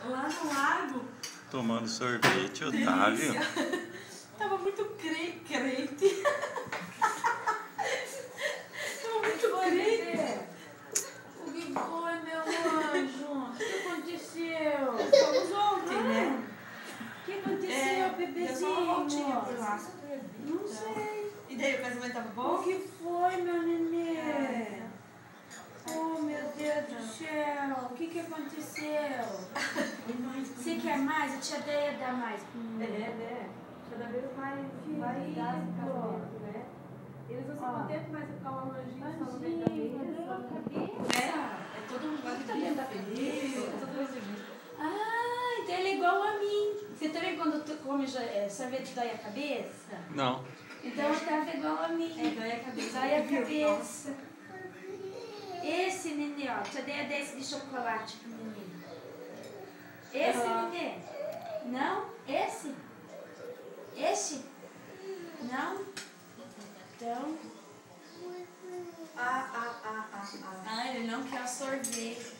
Lá no lago. Tomando sorvete, Otávio. Tava muito crente. Tava muito crente. O que foi, meu anjo? O que aconteceu? Fomos ontem, né? O que aconteceu, bebezinho? Deu só uma voltinha por lá. Não sei. E daí, o casamento tava bom? O que foi, meu nenê? Oh, meu Deus do céu. O que aconteceu? Você quer mais? A tia Deia dá mais. Né? Cada vez mais vai dar esse casamento, né? Eles não se contentam mais em ficar um anjinho só no meio da mesa. É todo mundo lá que tá dentro da feliz. Todo mundo feliz. Ah, então ele é igual a mim. Você também quando tu come sorvete dói a cabeça? Não. Então o Otávio é igual a mim. É, dói a cabeça. Dói a cabeça. Esse nenê, ó. Tia Deia desse de chocolate pro nenê. Esse nenê? Não? Esse? Esse? Não? Então... Ah, ele não quer o sorvete.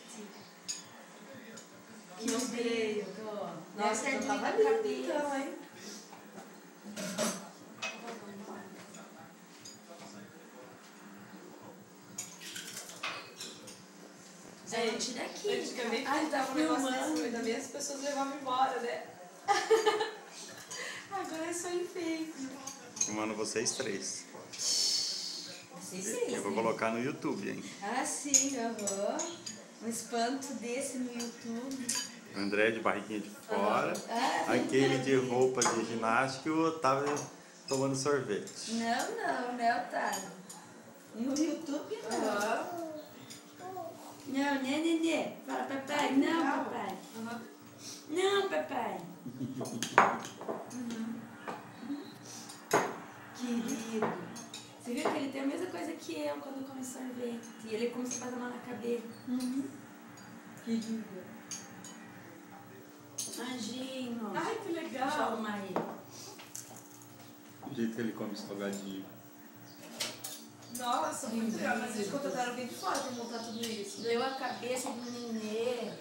Que eu veio. Nossa, então então tava tava lindo, lindo, então, hein? Gente, daqui. Antigamente, Ai, tá tava um negócio filmando. desse, também as pessoas levavam embora, né? Agora é só enfeite. Filmando vocês três. Vocês Eu três, vou né? colocar no YouTube, hein? Ah, sim, aham. Um espanto desse no YouTube. André de barriguinha de fora. Ah, Aquele de roupa de ginástica e o Otávio tomando sorvete. Não, né, Otávio? No YouTube, não. Não, né, Nenê? Fala, papai. Não, papai. Não, papai. Querido. Você viu que ele tem a mesma coisa que eu quando come sorvete. E ele começa a passar a mão na cabeça. Querido. Anjinho. Ai, que Deixa eu legal. arrumar ele. O jeito que ele come salgadinho. Nossa, muito legal. Mas eles contrataram alguém de fora pra montar tudo isso. Doeu a cabeça do nenê.